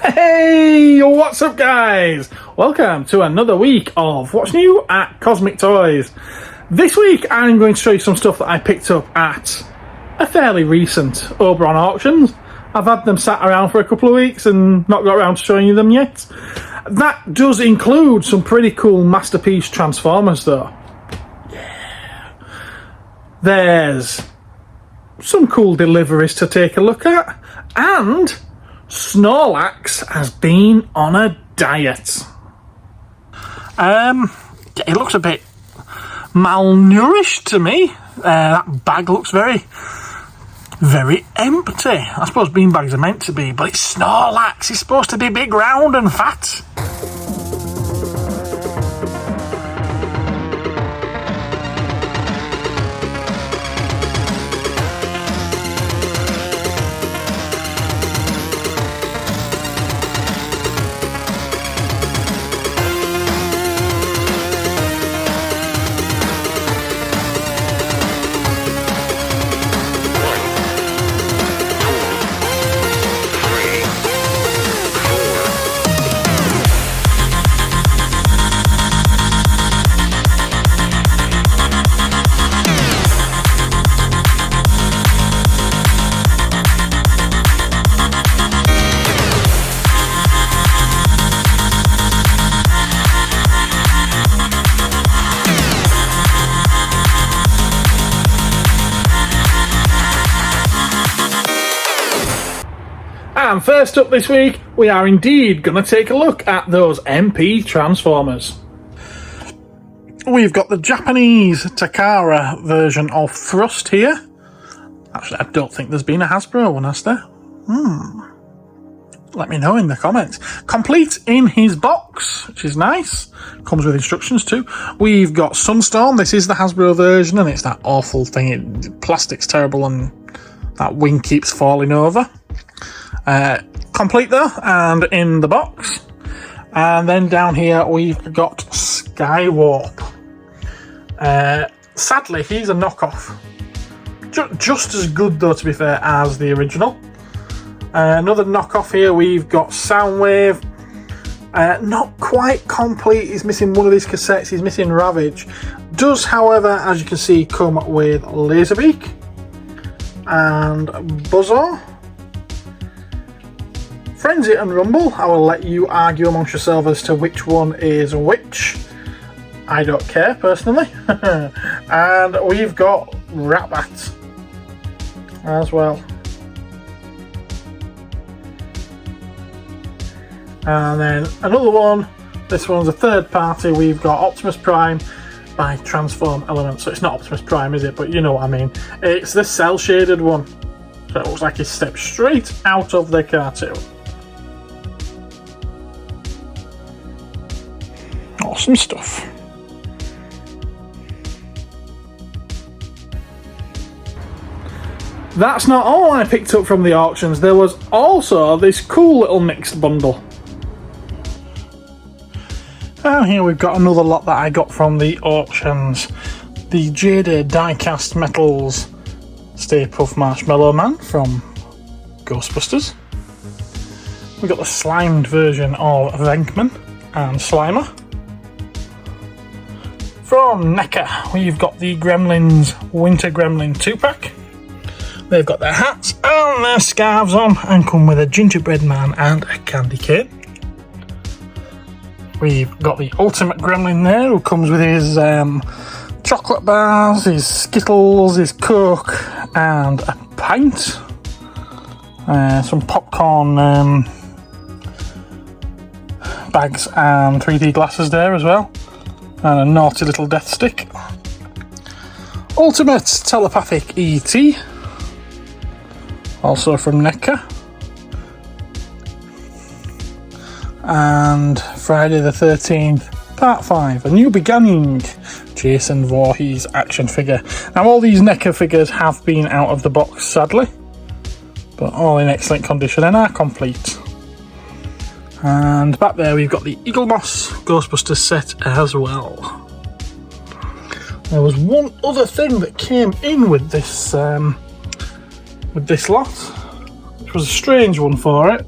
Hey, what's up guys? Welcome to another week of What's New at Cosmic Toys. This week I'm going to show you some stuff that I picked up at a fairly recent Oberon auctions. I've had them sat around for a couple of weeks and not got around to showing you them yet. That does include some pretty cool Masterpiece Transformers though. Yeah. There's some cool deliveries to take a look at, and Snorlax has been on a diet. It looks a bit malnourished to me. That bag looks very empty. I suppose beanbags are meant to be, but it's Snorlax. It's supposed to be big, round and fat. And first up this week, we are indeed going to take a look at those MP Transformers. We've got the Japanese Takara version of Thrust here. Actually, I don't think there's been a Hasbro one, has there? Let me know in the comments. Complete in his box, which is nice. Comes with instructions too. We've got Sunstorm. This is the Hasbro version, and it's that awful thing. Plastic's terrible, and that wing keeps falling over. Complete though, and in the box. And then down here we've got Skywarp. Sadly, he's a knockoff. Just as good though, to be fair, as the original. Another knockoff here, we've got Soundwave. Not quite complete, he's missing one of his cassettes, he's missing Ravage. Does, however, as you can see, come with Laserbeak and Buzzsaw. Frenzy and Rumble, I will let you argue amongst yourselves as to which one is which. I don't care, personally. And we've got Ratbat as well. And then another one, this one's a third party, we've got Optimus Prime by Transform Elements. So it's not Optimus Prime, is it? But you know what I mean. It's the cell shaded one. So it looks like he stepped straight out of the cartoon. Awesome stuff. That's not all I picked up from the auctions. There was also this cool little mixed bundle. And here we've got another lot that I got from the auctions. The Jade Die-Cast Metals Stay Puft Marshmallow Man from Ghostbusters. We've got the slimed version of Venkman and Slimer. From NECA, we've got the Gremlins Winter Gremlin 2-pack. They've got their hats and their scarves on and come with a gingerbread man and a candy cane. We've got the Ultimate Gremlin there, who comes with his chocolate bars, his Skittles, his Coke and a pint. Some popcorn bags and 3D glasses there as well. And a naughty little death stick. Ultimate Telepathic E.T. Also from NECA. And Friday the 13th, Part 5, A New Beginning. Jason Voorhees action figure. Now all these NECA figures have been out of the box, sadly. But all in excellent condition and are complete. And back there we've got the Eagle Moss Ghostbusters set as well. There was one other thing that came in with this lot, which was a strange one for it,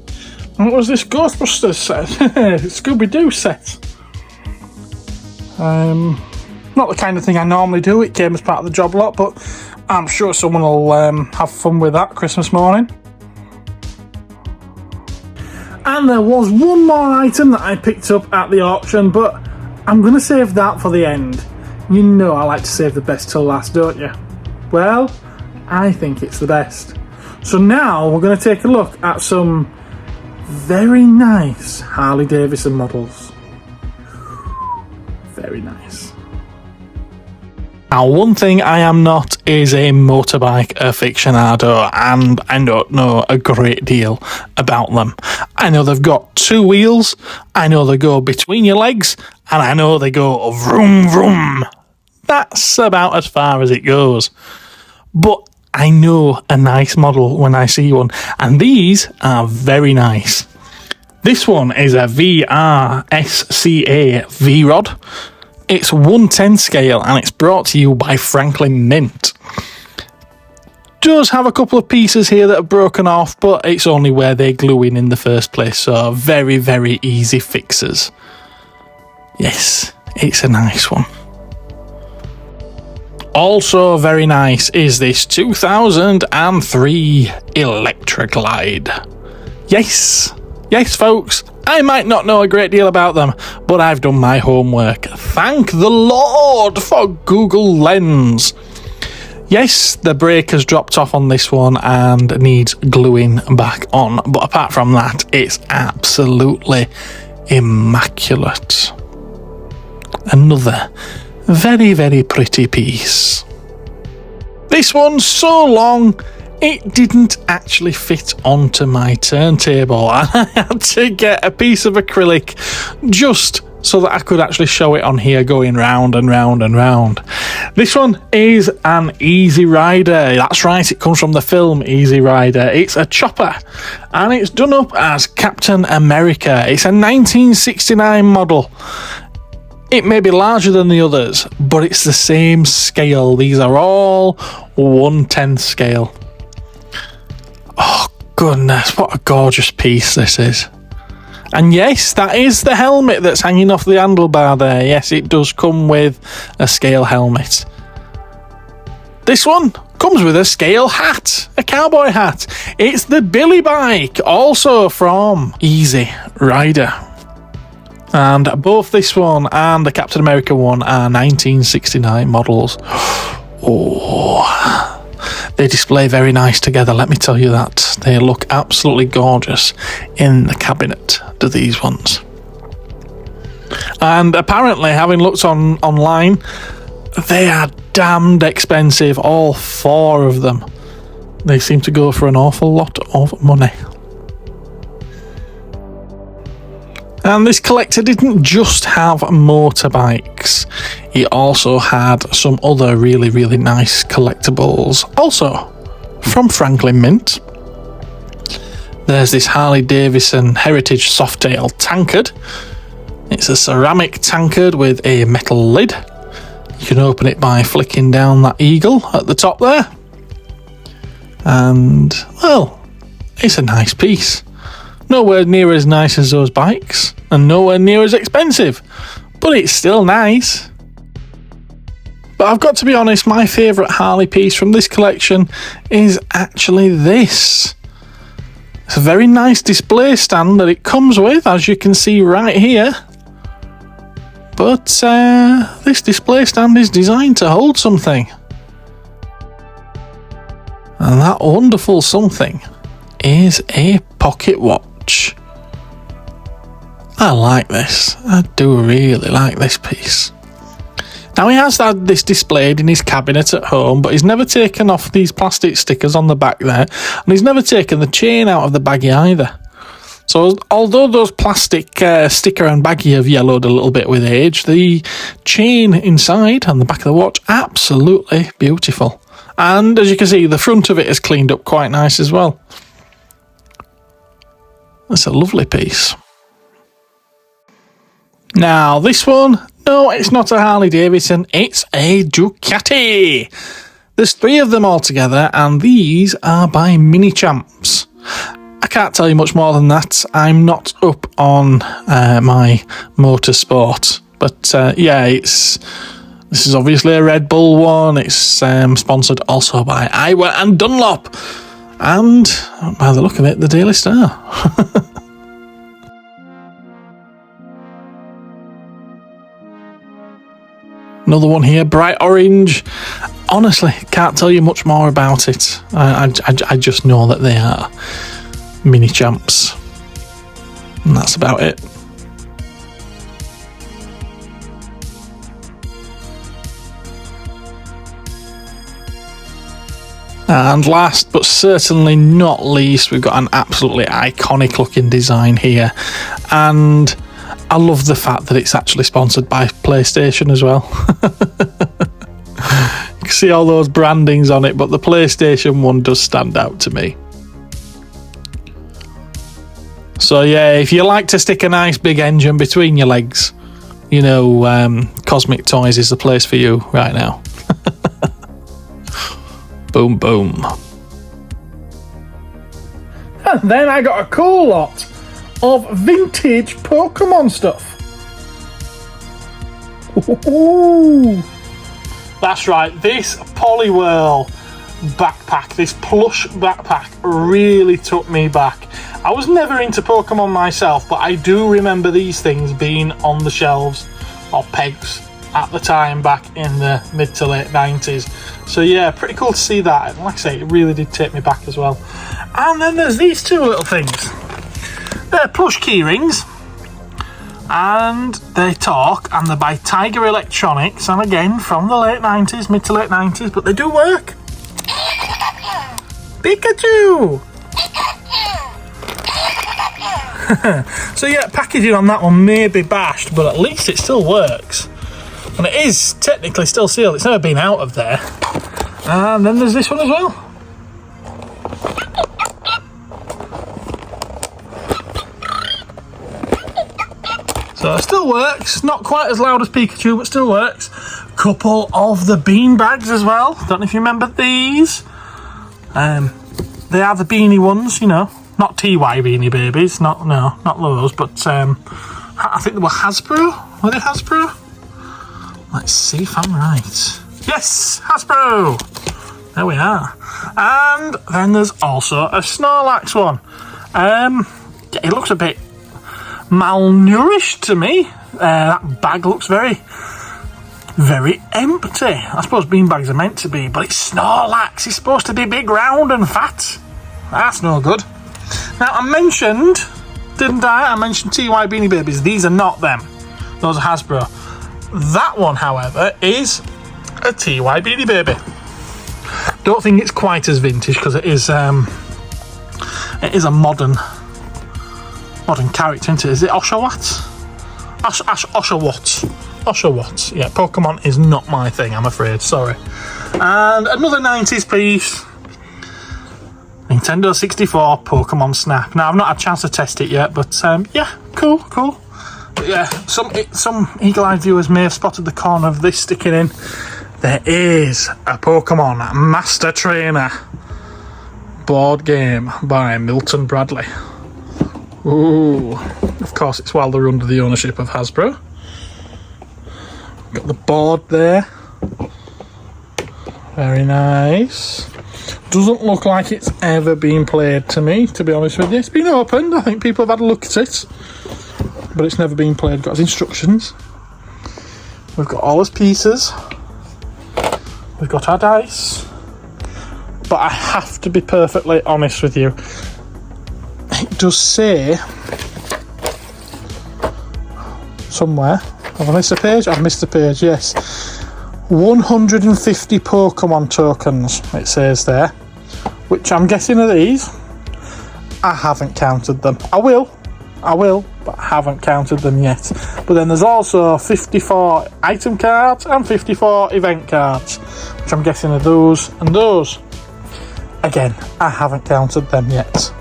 What was this Ghostbusters set? Scooby-Doo set. Not the kind of thing I normally do. It came as part of the job lot, but I'm sure someone will have fun with that Christmas morning. And there was one more item that I picked up at the auction, but I'm going to save that for the end. You know I like to save the best till last, don't you? Well, I think it's the best. So now we're going to take a look at some very nice Harley Davidson models. Very nice. Now, one thing I am not is a motorbike aficionado, and I don't know a great deal about them. I know they've got two wheels, I know they go between your legs, and I know they go vroom vroom. That's about as far as it goes. But I know a nice model when I see one, and these are very nice. This one is a VRSCA V-Rod. It's 1/10 scale and it's brought to you by Franklin Mint. Does have a couple of pieces here that are broken off, but it's only where they glue in the first place, so very, very easy fixes. Yes, it's a nice one. Also very nice is this 2003 Electroglide. Yes, folks, I might not know a great deal about them, but I've done my homework. Thank the Lord for Google Lens. Yes, the brake has dropped off on this one and needs gluing back on, but apart from that, it's absolutely immaculate. Another very, very pretty piece. This one's so long, it didn't actually fit onto my turntable. I had to get a piece of acrylic just so that I could actually show it on here going round and round and round. This one is an Easy Rider. That's right, it comes from the film Easy Rider. It's a chopper and it's done up as Captain America. It's a 1969 model. It may be larger than the others, but it's the same scale. These are all 1/10 scale. Oh goodness, what a gorgeous piece this is. And yes, that is the helmet that's hanging off the handlebar there. Yes, it does come with a scale helmet. This one comes with a scale hat, a cowboy hat. It's the Billy bike, also from Easy Rider. And both this one and the Captain America one are 1969 models. Oh, they display very nice together, let me tell you that. They look absolutely gorgeous in the cabinet to these ones. And apparently, having looked online, they are damned expensive, all four of them. They seem to go for an awful lot of money. And this collector didn't just have motorbikes, he also had some other really, really nice collectibles, also from Franklin Mint. There's this Harley Davidson Heritage Softail tankard. It's a ceramic tankard with a metal lid. You can open it by flicking down that eagle at the top there. And, well, it's a nice piece. Nowhere near as nice as those bikes, and nowhere near as expensive, but it's still nice. But I've got to be honest, my favourite Harley piece from this collection is actually this. It's a very nice display stand that it comes with, as you can see right here. But this display stand is designed to hold something. And that wonderful something is a pocket watch. I like this. I do really like this piece. Now, he has had this displayed in his cabinet at home, but he's never taken off these plastic stickers on the back there, and he's never taken the chain out of the baggie either. So although those plastic sticker and baggie have yellowed a little bit with age, the chain inside and the back of the watch, absolutely beautiful. And as you can see, the front of it is cleaned up quite nice as well. That's a lovely piece. Now, this one, no, it's not a Harley Davidson, it's a Ducati. There's 3 of them all together, and these are by Mini Champs. I can't tell you much more than that. I'm not up on my Motorsport, but yeah, this is obviously a Red Bull one. It's sponsored also by Eyewear and Dunlop, and by the look of it, the Daily Star. Another one here, bright orange. Honestly, can't tell you much more about it. I just know that they are mini champs, and that's about it. And last but certainly not least, we've got an absolutely iconic looking design here, and I love the fact that it's actually sponsored by PlayStation as well. You can see all those brandings on it, but the PlayStation one does stand out to me. So yeah, if you like to stick a nice big engine between your legs, you know, Cosmic Toys is the place for you right now. Boom, boom. And then I got a cool lot of vintage Pokemon stuff. Ooh. That's right, this Poliwhirl backpack, this plush backpack really took me back. I was never into Pokemon myself, but I do remember these things being on the shelves or pegs at the time back in the mid to late 90s. So yeah, pretty cool to see that. And like I say, it really did take me back as well. And then there's these two little things. They're plush key rings, and they talk, and they're by Tiger Electronics, and again from the late 90s, mid to late 90s, but they do work. Pikachu! So yeah, packaging on that one may be bashed, but at least it still works. And it is technically still sealed, it's never been out of there. And then there's this one as well. So it still works, not quite as loud as Pikachu, but still works. Couple of the bean bags as well. Don't know if you remember these. They are the beanie ones, you know, not TY Beanie Babies, not those, but I think they were Hasbro. Were they Hasbro? Let's see if I'm right. Yes, Hasbro. There we are. And then there's also a Snorlax one. It looks a bit malnourished to me. That bag looks very, very empty. I suppose beanbags are meant to be, but it's Snorlax. He's supposed to be big, round and fat. That's no good. Now I mentioned, didn't I? I mentioned TY Beanie Babies. These are not them. Those are Hasbro. That one, however, is a TY Beanie Baby. Don't think it's quite as vintage because it is a modern character, isn't it? Is it Oshawott? Oshawott. Yeah, Pokemon is not my thing, I'm afraid. Sorry. And another 90s piece. Nintendo 64 Pokemon Snap. Now, I've not had a chance to test it yet, but yeah, cool. But yeah, some eagle-eyed viewers may have spotted the corner of this sticking in. There is a Pokemon Master Trainer board game by Milton Bradley. Ooh, of course it's while they're under the ownership of Hasbro. Got the board there. Very nice. Doesn't look like it's ever been played to me, to be honest with you. It's been opened, I think people have had a look at it, but it's never been played. Got his instructions. We've got all his pieces. We've got our dice. But I have to be perfectly honest with you. It does say somewhere. Have I missed a page? I've missed a page, yes. 150 Pokemon tokens, it says there. Which I'm guessing are these. I haven't counted them. I will, but I haven't counted them yet. But then there's also 54 item cards and 54 event cards, which I'm guessing are those and those. Again, I haven't counted them yet.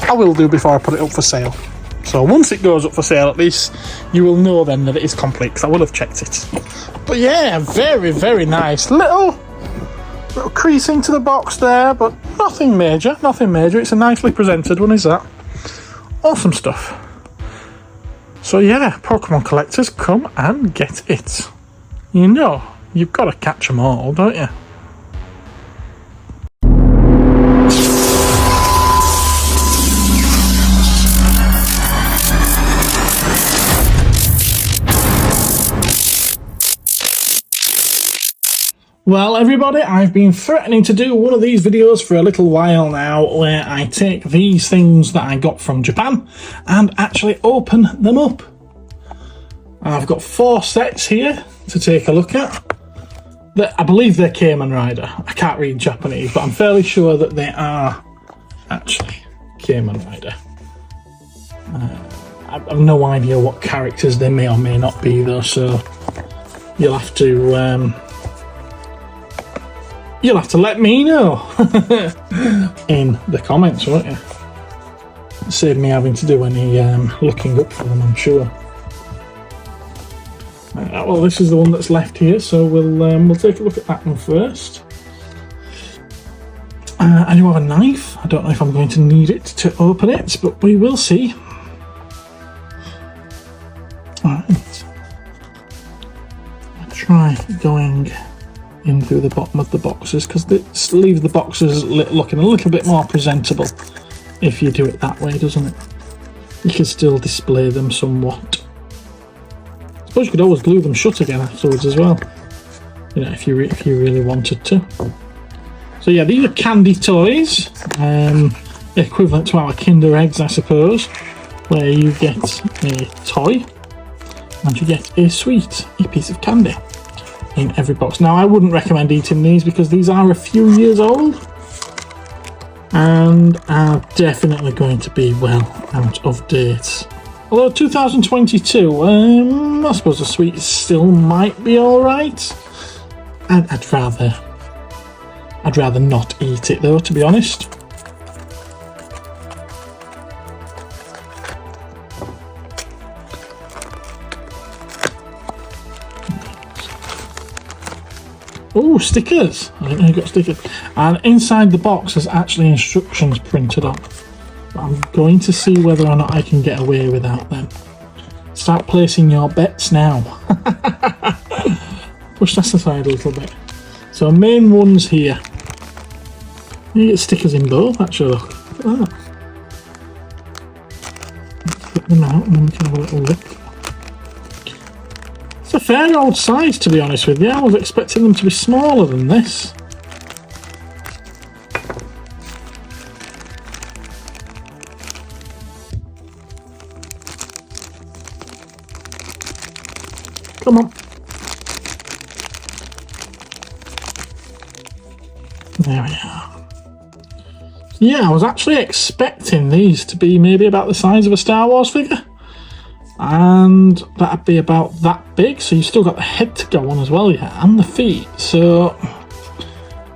I will do before I put it up for sale. So once it goes up for sale, at least you will know then that it is complete, because I will have checked it. But yeah, very, very nice. Little Little creasing to the box there, but nothing major, nothing major. It's a nicely presented one, is that? Awesome stuff. So yeah, Pokemon collectors, come and get it. You know, you've got to catch them all, don't you? Well, everybody, I've been threatening to do one of these videos for a little while now, where I take these things that I got from Japan and actually open them up. I've got 4 sets here to take a look at. I believe they're Kamen Rider. I can't read Japanese, but I'm fairly sure that they are actually Kamen Rider. I have no idea what characters they may or may not be, though, so you'll have to... You'll have to let me know in the comments, won't you? Save me having to do any looking up for them, I'm sure. Well, this is the one that's left here, so we'll take a look at that one first. I do have a knife. I don't know if I'm going to need it to open it, but we will see. Alright. I'll try going in through the bottom of the boxes, because this leaves the boxes looking a little bit more presentable if you do it that way, doesn't it? You can still display them somewhat. I suppose you could always glue them shut again afterwards as well, you know, if you really wanted to. So yeah, these are candy toys, equivalent to our Kinder Eggs, I suppose, where you get a toy and you get a sweet, a piece of candy in every box. Now, I wouldn't recommend eating these because these are a few years old and are definitely going to be well out of date. Although 2022, I suppose the sweets still might be alright. I'd rather not eat it though, to be honest. Oh, stickers! I didn't know you got stickers. And inside the box there's actually instructions printed on. But I'm going to see whether or not I can get away without them. Start placing your bets now. Push that aside a little bit. So main ones here. You get stickers in both, actually, look. Look at that. Let's get them out and then we can have a little look. It's a fair old size, to be honest with you. I was expecting them to be smaller than this. Come on. There we are. Yeah, I was actually expecting these to be maybe about the size of a Star Wars figure. And that'd be about that big, so you've still got the head to go on as well, yeah, and the feet, so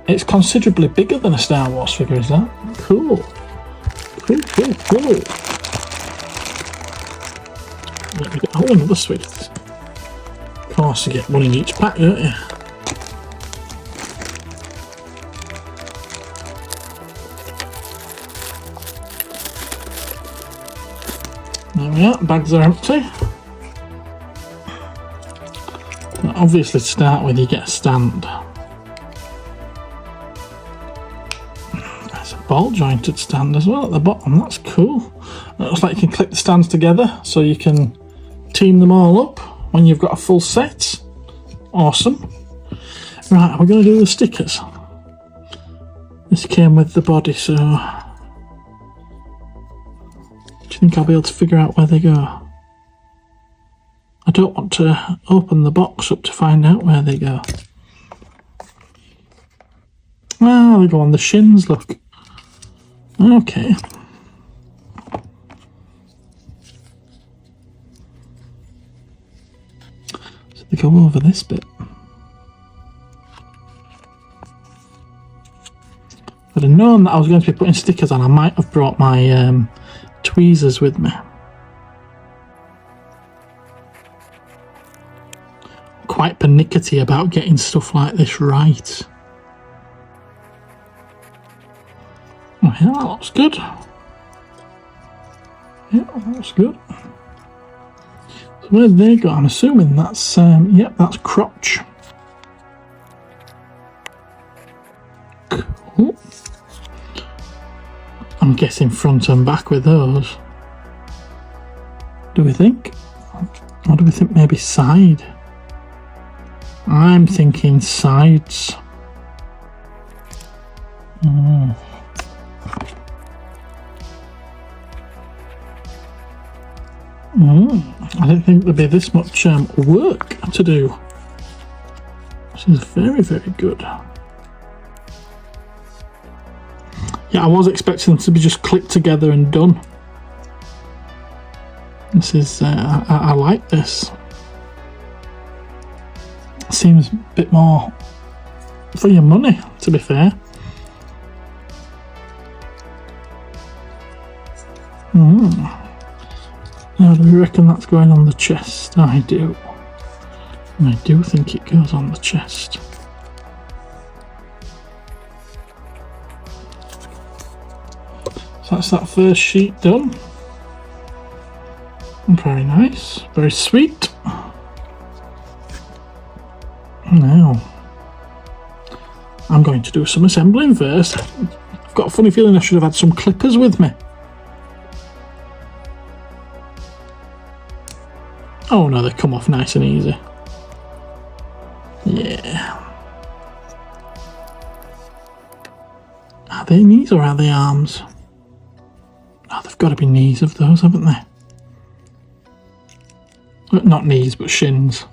it's considerably bigger than a Star Wars figure, is that? Cool. Cool. Let me get another sweet. Of course, you get one in each pack, don't you? There we are, bags are empty. Now, obviously, to start with, you get a stand. There's a ball jointed stand as well at the bottom, that's cool. It looks like you can clip the stands together so you can team them all up when you've got a full set. Awesome. Right, we're going to do the stickers. This came with the body, so... I think I'll be able to figure out where they go. I don't want to open the box up to find out where they go. Ah, they go on the shins, look. Okay. So they go over this bit. If I'd have known that I was going to be putting stickers on, I might have brought my tweezers with me. Quite pernickety about getting stuff like this right. Oh yeah, that looks good. Yeah, that looks good. So where's they go? I'm assuming that's, yep, that's crotch. Cool. I'm guessing front and back with those. Do we think? Or do we think maybe side? I'm thinking sides. I didn't think there'd be this much work to do. This is very, very good. Yeah, I was expecting them to be just clicked together and done. This is, I like this. Seems a bit more for your money, to be fair. Now, do we reckon that's going on the chest? I do. I do think it goes on the chest. So that's that first sheet done. Very nice, very sweet. Now, I'm going to do some assembling first. I've got a funny feeling I should have had some clippers with me. Oh no, they come off nice and easy. Yeah. Are they knees or are they arms? Oh, they've got to be knees of those, haven't they? Not knees, but shins.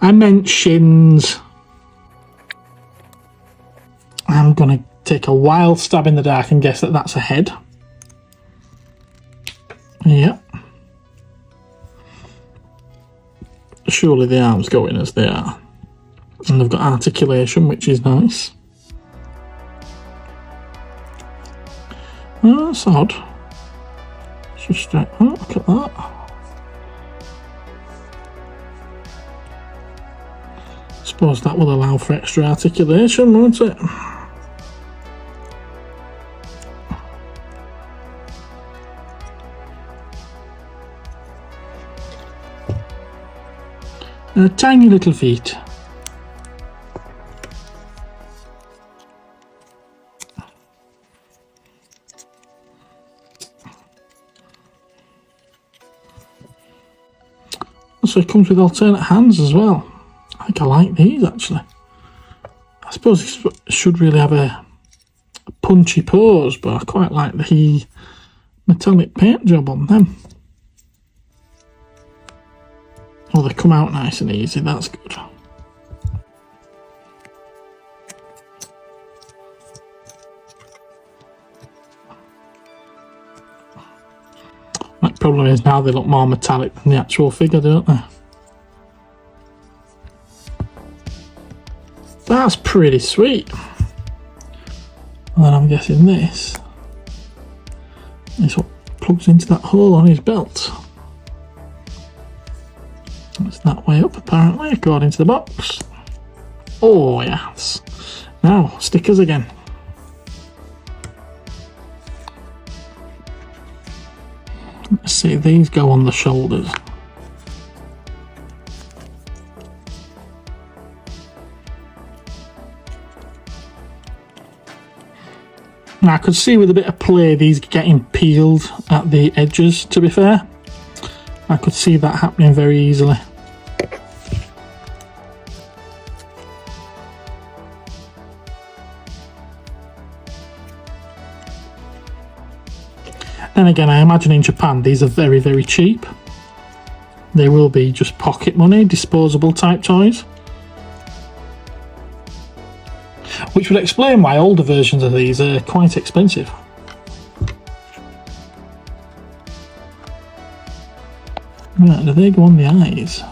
I meant shins. I'm going to take a wild stab in the dark and guess that that's a head. Yep. Surely the arms go in as they are. And they've got articulation, which is nice. Oh, that's odd. It's just, oh, look at that. Suppose that will allow for extra articulation, won't it? Tiny little feet. So it comes with alternate hands as well. I think I like these actually. I suppose this should really have a punchy pose, but I quite like the metallic paint job on them. Oh, they come out nice and easy, that's good. The problem is now they look more metallic than the actual figure, don't they? That's pretty sweet. And then I'm guessing this is what plugs into that hole on his belt. It's that way up apparently, according to the box. Oh yes. Now, stickers again. Let's see, these go on the shoulders. Now I could see with a bit of play these getting peeled at the edges, to be fair. I could see that happening very easily. Then again, I imagine in Japan these are very, very cheap. They will be just pocket money, disposable type toys. Which would explain why older versions of these are quite expensive. Right, do they go on the eyes?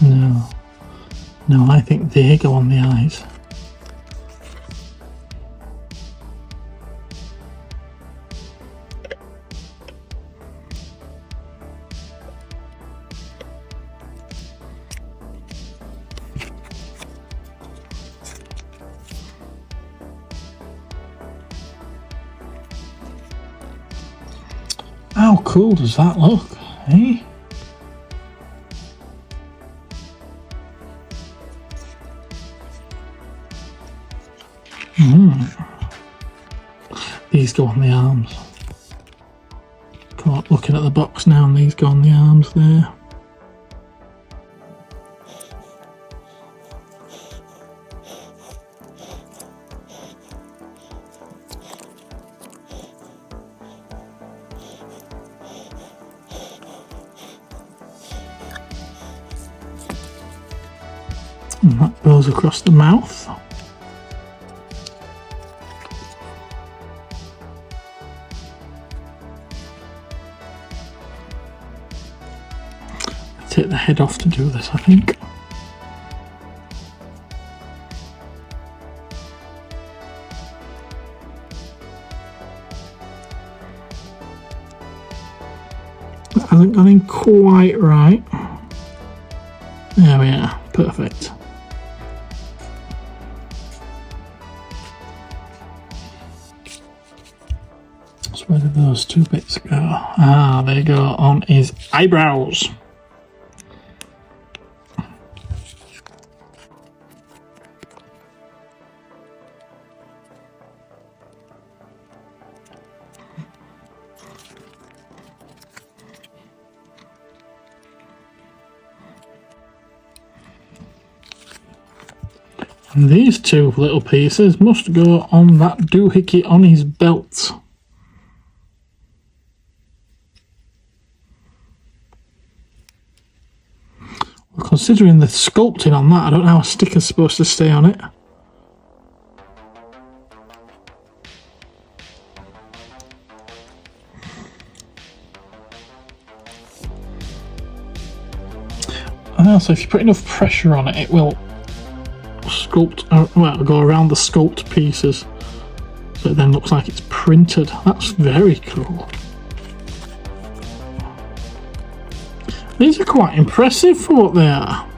No. No, I think they go on the eyes. how cool does that look, eh? These go on the arms. Come on, looking at the box now, and these go on the arms there. And that goes across the mouth. Take the head off to do this, I think. That hasn't gone in quite right. There we are, perfect. So where did those two bits go? Ah, they go on his eyebrows. And these two little pieces must go on that doohickey on his belt. Well, considering the sculpting on that, I don't know how a sticker's supposed to stay on it. And also, if you put enough pressure on it, it will sculpt, well, go around the sculpt pieces, so it then looks like it's printed. That's very cool. These are quite impressive for what they are.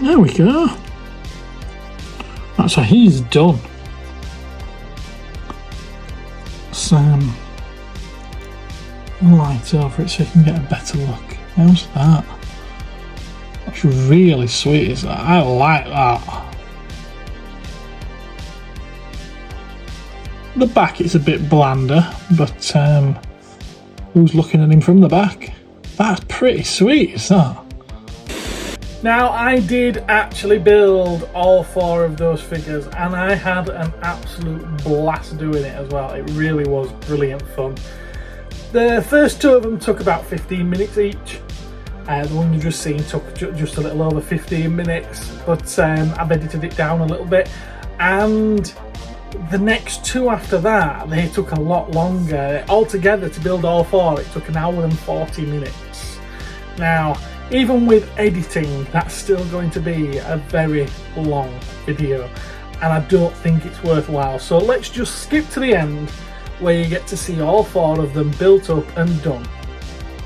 There we go. That's how he's done. Sam. Light over it so you can get a better look. How's that? That's really sweet, is that? I like that. The back is a bit blander, but who's looking at him from the back? That's pretty sweet, is that? Now, I did actually build all 4 of those figures, and I had an absolute blast doing it as well. It really was brilliant fun. The first 2 of them took about 15 minutes each. The one you just seen took just a little over 15 minutes, but I've edited it down a little bit. And the next 2 after that, they took a lot longer. Altogether, to build all 4, it took 1 hour and 40 minutes. Now, even with editing, that's still going to be a very long video, and I don't think it's worthwhile. So let's just skip to the end, where you get to see all 4 of them built up and done,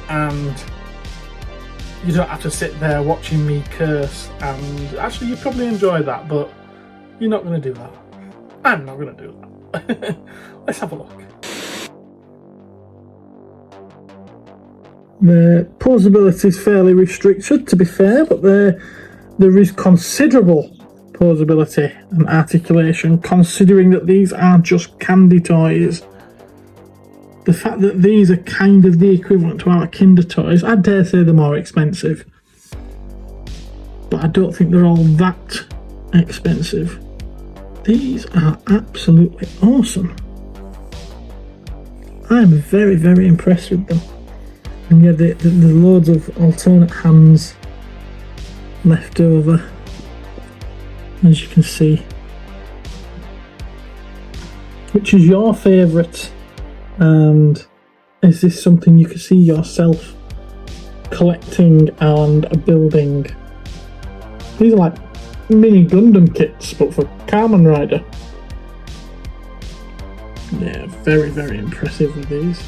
and you don't have to sit there watching me curse. And actually, you probably enjoy that, but you're not going to do that. I'm not going to do that. Let's have a look. The posability is fairly restricted, to be fair, but there is considerable posability and articulation, considering that these are just candy toys. The fact that these are kind of the equivalent to our Kinder toys, I dare say they're more expensive, but I don't think they're all that expensive. These are absolutely awesome. I'm very, very impressed with them. And yeah, there's loads of alternate hands left over, as you can see. Which is your favourite? And is this something you can see yourself collecting and building? These are like mini Gundam kits, but for Kamen Rider. Yeah, very, very impressive with these.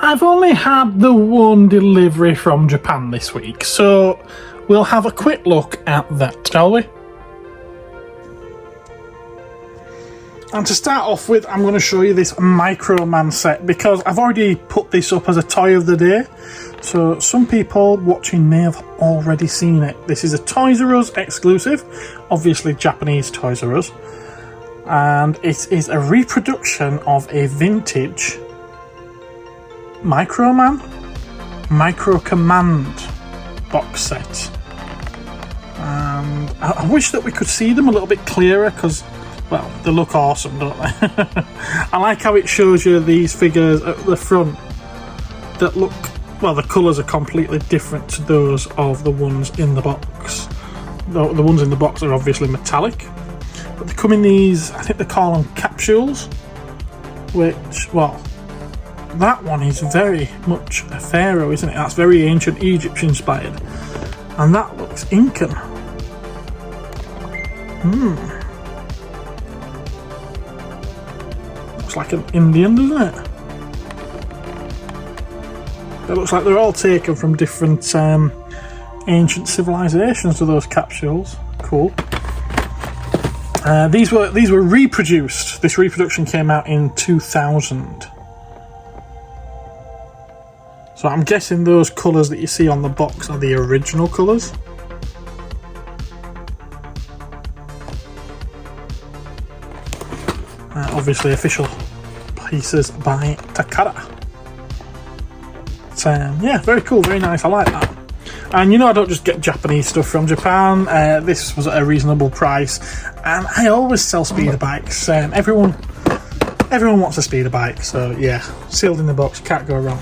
I've only had the one delivery from Japan this week, so we'll have a quick look at that, shall we? And to start off with, I'm going to show you this Microman set, because I've already put this up as a toy of the day, so some people watching may have already seen it. This is a Toys R Us exclusive, obviously Japanese Toys R Us, and it is a reproduction of a vintage Micro Command box set. And I wish that we could see them a little bit clearer, because, well, they look awesome, don't they? I like how it shows you these figures at the front that look, well, the colours are completely different to those of the ones in the box. The ones in the box are obviously metallic, but they come in these, I think they call them capsules, which, well, that one is very much a pharaoh, isn't it? That's very ancient Egypt inspired, and that looks Incan. Looks like an Indian, doesn't it? It looks like they're all taken from different ancient civilizations to those capsules. Cool. These were reproduced. This reproduction came out in 2000. So I'm guessing those colours that you see on the box are the original colours. Obviously official pieces by Takara. But, yeah, very cool, very nice, I like that. And you know, I don't just get Japanese stuff from Japan. This was at a reasonable price, and I always sell speeder bikes. Everyone wants a speeder bike, so yeah, sealed in the box, can't go wrong.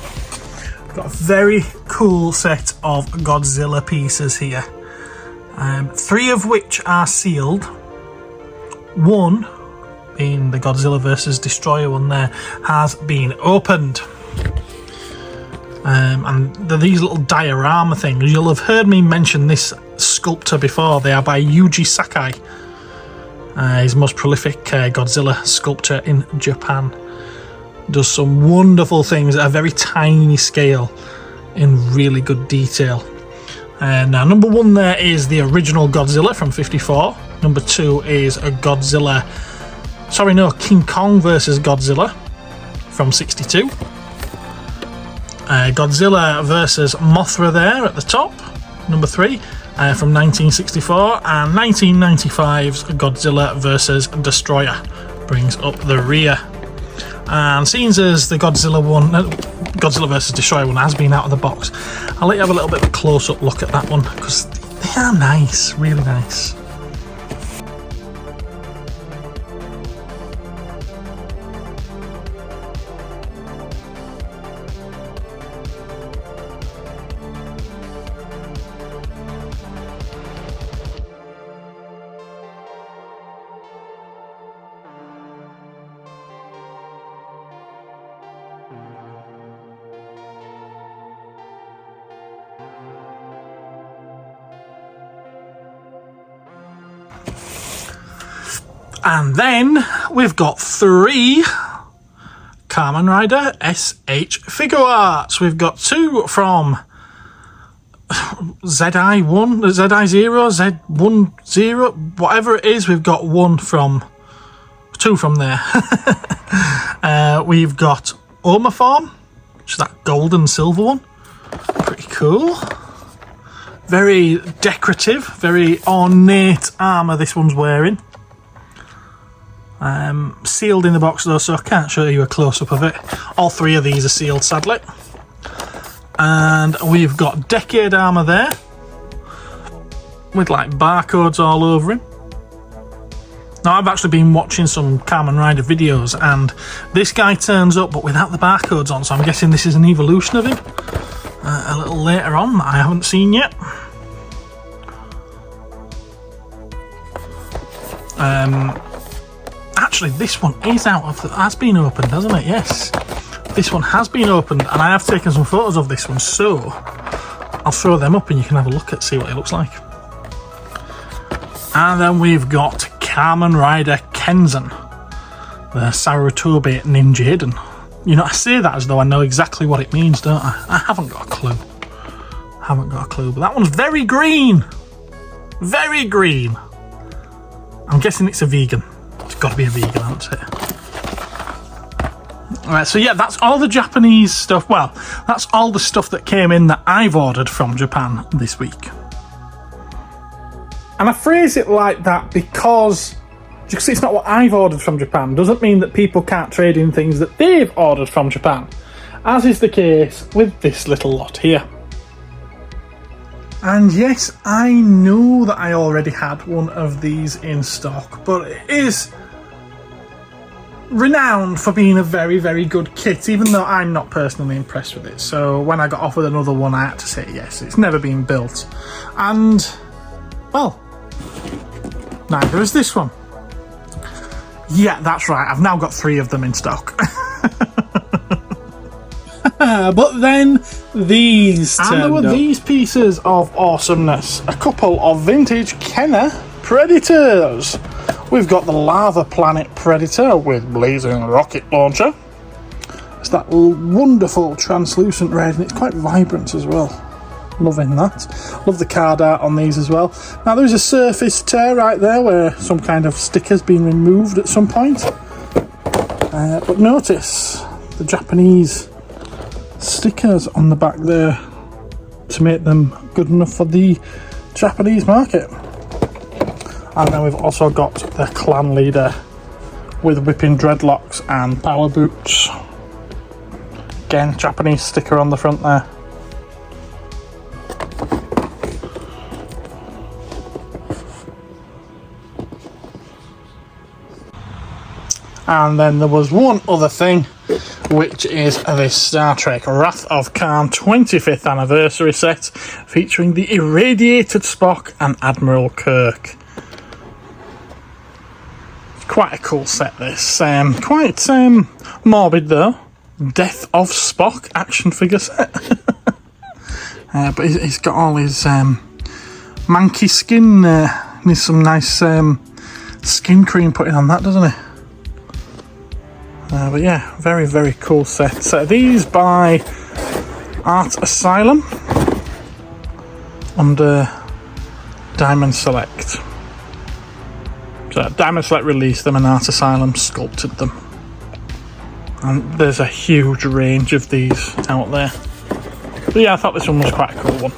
Got a very cool set of Godzilla pieces here, 3 of which are sealed. One, being the Godzilla vs Destroyer one there, has been opened. And they're these little diorama things. You'll have heard me mention this sculptor before. They are by Yuji Sakai. He's the most prolific Godzilla sculptor in Japan. Does some wonderful things at a very tiny scale in really good detail. Now, number 1 there is the original Godzilla from '54. Number 2 is a King Kong versus Godzilla from '62. Godzilla versus Mothra there at the top, number 3, from 1964, and 1995's Godzilla versus Destroyer brings up the rear. And seeing as the Godzilla vs Destroyer one has been out of the box, I'll let you have a little bit of a close-up look at that one, because they are nice, really nice. And then we've got 3 Kamen Rider SH Figuarts. We've got 2 from ZI1, ZI0, Z10, whatever it is. We've got 2 from there. We've got Omaform, which is that gold and silver one. Pretty cool. Very decorative, very ornate armour this one's wearing. Sealed in the box though, so I can't show you a close-up of it. All 3 of these are sealed, sadly. And we've got Decade armour there, with like barcodes all over him. Now, I've actually been watching some Kamen Rider videos, and this guy turns up but without the barcodes on, so I'm guessing this is an evolution of him a little later on that I haven't seen yet. Actually, this one is has been opened, hasn't it? Yes, this one has been opened, and I have taken some photos of this one, so I'll throw them up and you can have a look at, see what it looks like. And then we've got Kamen Rider Kenzen, the Sarutobi Ninjaden. You know, I say that as though I know exactly what it means, don't I? I haven't got a clue. But that one's very green. Very green. I'm guessing it's a vegan. It's got to be a vegan, hasn't it? Alright, so yeah, that's all the Japanese stuff. Well, that's all the stuff that came in that I've ordered from Japan this week. And I phrase it like that because just it's not what I've ordered from Japan doesn't mean that people can't trade in things that they've ordered from Japan, as is the case with this little lot here. And yes, I know that I already had one of these in stock, but it is renowned for being a very, very good kit, even though I'm not personally impressed with it. So when I got offered another one, I had to say yes. It's never been built. And, well, neither is this one. Yeah, that's right. I've now got 3 of them in stock. But then these turned there were up. These pieces of awesomeness. A couple of vintage Kenner Predators. We've got the Lava Planet Predator with blazing rocket launcher. It's that wonderful translucent red, and it's quite vibrant as well. Loving that. Love the card art on these as well. Now there's a surface tear right there where some kind of sticker's been removed at some point. But notice the Japanese stickers on the back there to make them good enough for the Japanese market. And then we've also got the clan leader with whipping dreadlocks and power boots. Again, Japanese sticker on the front there. And then there was one other thing, which is this Star Trek Wrath of Khan 25th anniversary set featuring the irradiated Spock and Admiral Kirk. Quite a cool set, this. Quite morbid though. Death of Spock action figure set. But he's got all his manky skin. Needs some nice skin cream putting on that, doesn't he? But yeah, very, very cool set. So these by Art Asylum under Diamond Select. So Diamond Select released them and Art Asylum sculpted them. And there's a huge range of these out there. But yeah, I thought this one was quite a cool one.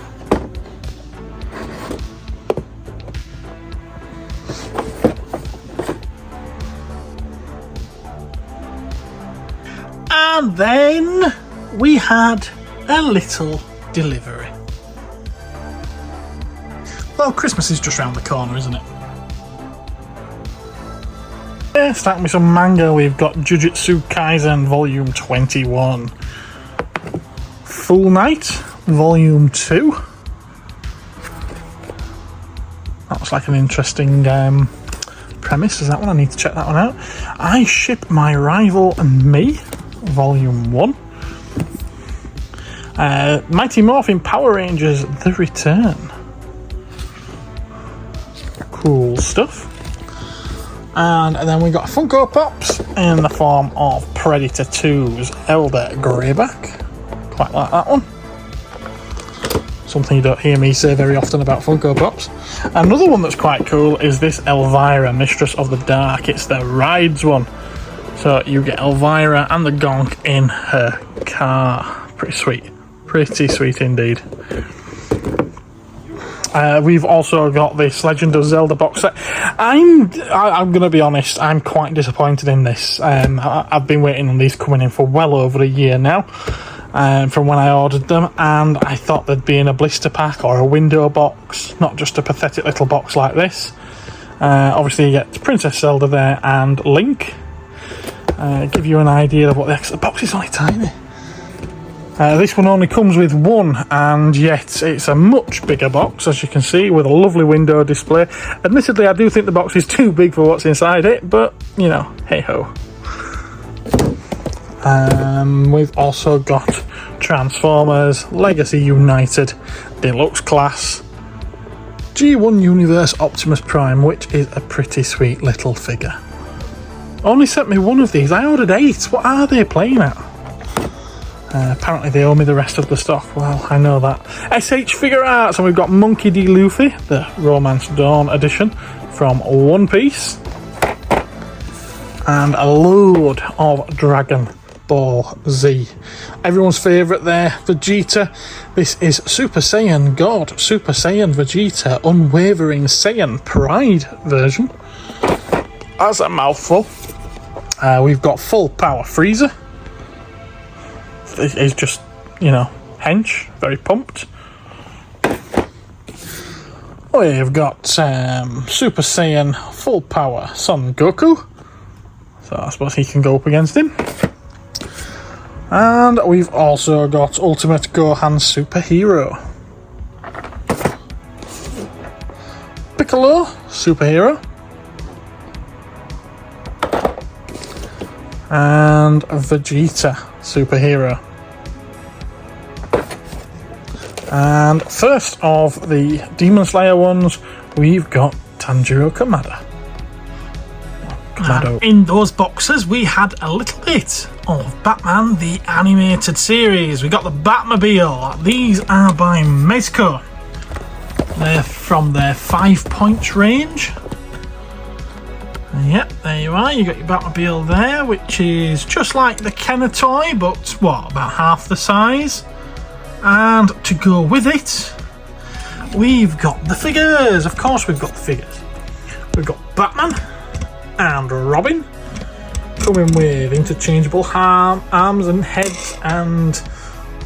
And then we had a little delivery. Well, Christmas is just round the corner, isn't it? Yeah, starting with some manga, we've got Jujutsu Kaisen Volume 21. Full Night Volume 2. That looks like an interesting premise. Is that one? I need to check that one out. I Ship My Rival and Me. Volume 1. Mighty Morphin Power Rangers The Return. Cool stuff. And then we got Funko Pops in the form of Predator 2's Elder Greyback. Quite like that one. Something you don't hear me say very often about Funko Pops. Another one that's quite cool is this Elvira, Mistress of the Dark. It's the Rides one. So you get Elvira and the Gonk in her car. Pretty sweet. Pretty sweet indeed. We've also got this Legend of Zelda box set. I'm going to be honest, I'm quite disappointed in this. I've been waiting on these coming in for well over a year now. From when I ordered them, and I thought they'd be in a blister pack or a window box, not just a pathetic little box like this. Obviously you get Princess Zelda there and Link. Give you an idea of what the box is only tiny. This one only comes with one, and yet it's a much bigger box, as you can see, with a lovely window display. Admittedly, I do think the box is too big for what's inside it, but, you know, hey-ho. We've also got Transformers, Legacy United, Deluxe Class, G1 Universe Optimus Prime, which is a pretty sweet little figure. Only sent me one of these. I ordered 8. What are they playing at? Apparently they owe me the rest of the stock. Well, I know that. SH Figuarts, and we've got Monkey D. Luffy, the Romance Dawn edition from One Piece. And a load of Dragon Ball Z. Everyone's favourite there, Vegeta. This is Super Saiyan God, Super Saiyan Vegeta, Unwavering Saiyan Pride version. That's a mouthful. We've got Full Power Frieza. He's just, hench, very pumped. We've got Super Saiyan Full Power Son Goku. So I suppose he can go up against him. And we've also got Ultimate Gohan Superhero. Piccolo Superhero. And Vegeta Superhero. And first of the Demon Slayer ones, we've got Tanjiro Kamado. In those boxes, we had a little bit of Batman the Animated Series. We got the Batmobile. These are by Mezco. They're from their 5 points range. Yep, there you are. You got your Batmobile there, which is just like the Kenner toy, but about half the size. And to go with it, we've got the figures. Of course, we've got the figures. We've got Batman and Robin, coming with interchangeable arms and heads and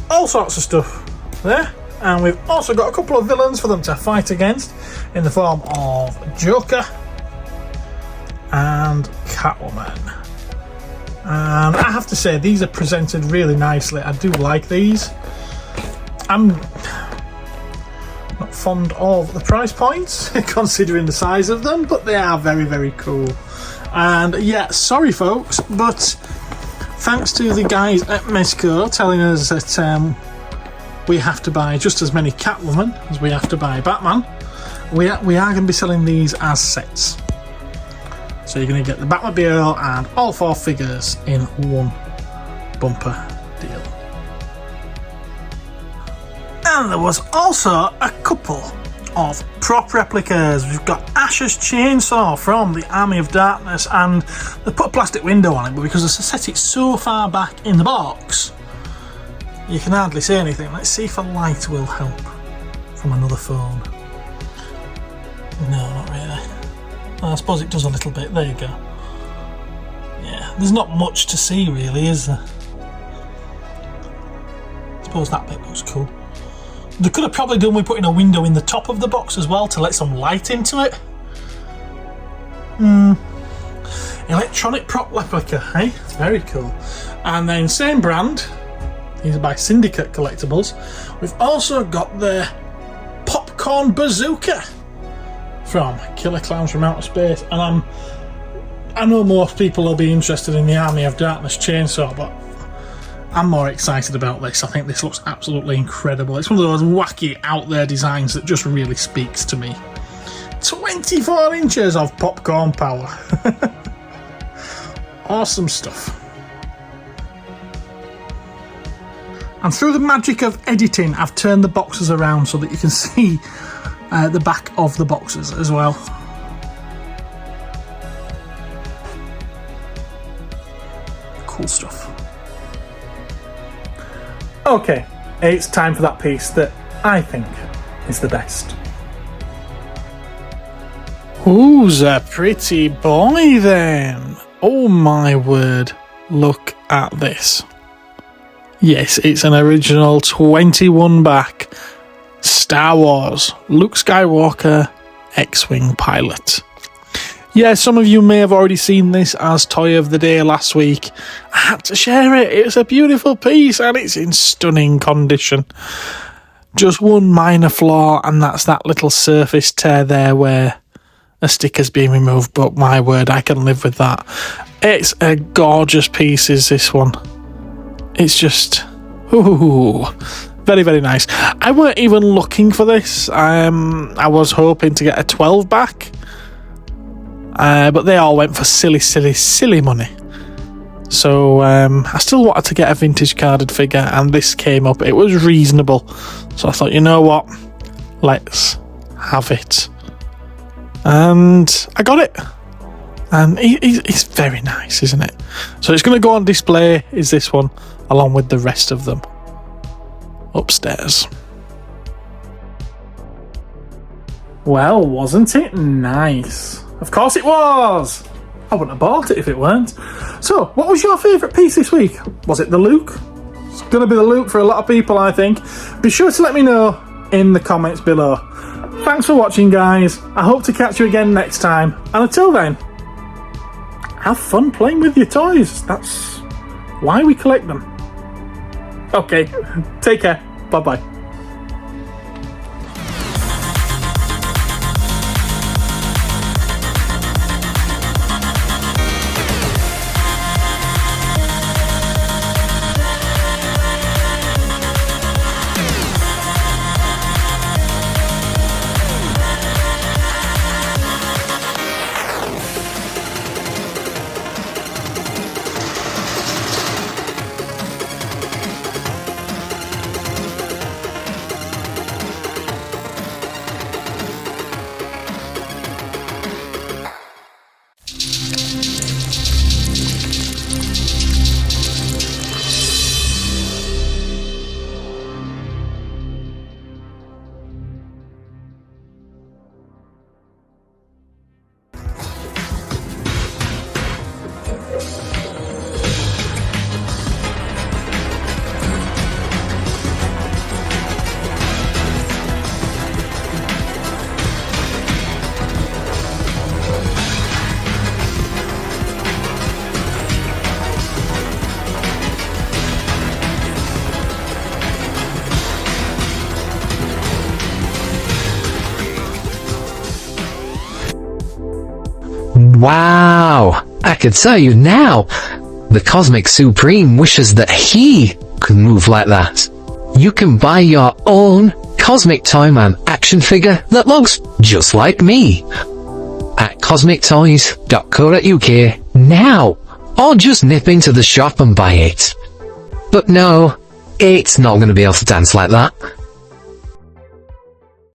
all sorts of stuff there. And we've also got a couple of villains for them to fight against in the form of Joker and Catwoman. And I have to say, these are presented really nicely. I do like these. I'm not fond of the price points considering the size of them, but they are very, very cool. And yeah, sorry folks, but thanks to the guys at Mezco telling us that we have to buy just as many Catwoman as we have to buy Batman, we are going to be selling these as sets. So you're going to get the Batmobile and all 4 figures in one bumper deal. And there was also a couple of prop replicas. We've got Ash's chainsaw from the Army of Darkness, and they put a plastic window on it, but because I set it so far back in the box, you can hardly see anything. Let's see if a light will help from another phone. No, not really. I suppose it does a little bit. There you go. Yeah, there's not much to see really, is there? I suppose that bit looks cool. They could have probably done with putting a window in the top of the box as well to let some light into it. Electronic prop replica, eh? Very cool. And then same brand, these are by Syndicate Collectables. We've also got the Popcorn Bazooka from Killer Clowns from Outer Space. And I know most people will be interested in the Army of Darkness chainsaw, but I'm more excited about this. I think this looks absolutely incredible. It's one of those wacky, out there designs that just really speaks to me. 24 inches of popcorn power. Awesome stuff. And through the magic of editing, I've turned the boxes around so that you can see the back of the boxes as well. Cool stuff. Okay, it's time for that piece that I think is the best. Who's a pretty boy then? Oh my word, look at this. Yes, it's an original 21 back Star Wars Luke Skywalker X-Wing pilot. Yeah, some of you may have already seen this as Toy of the Day last week. I had to share it. It's a beautiful piece and it's in stunning condition. Just one minor flaw, and that's that little surface tear there where a sticker's been removed, but my word, I can live with that. It's a gorgeous piece, is this one. It's just, ooh, very, very nice. I weren't even looking for this. I was hoping to get a 12 back. But they all went for silly, silly, silly money. So I still wanted to get a vintage carded figure, and this came up. It was reasonable, so I thought, you know what, let's have it. And I got it, and he's very nice, isn't it? So it's going to go on display, is this one, along with the rest of them upstairs. Well, wasn't it nice? Of course it was! I wouldn't have bought it if it weren't. So, what was your favourite piece this week? Was it the Luke? It's going to be the Luke for a lot of people, I think. Be sure to let me know in the comments below. Thanks for watching, guys. I hope to catch you again next time. And until then, have fun playing with your toys. That's why we collect them. Okay, take care. Bye-bye. Wow, I can tell you now, the Cosmic Supreme wishes that he could move like that. You can buy your own Cosmic Toyman action figure that looks just like me at cosmictoys.co.uk now, or just nip into the shop and buy it. But no, it's not going to be able to dance like that.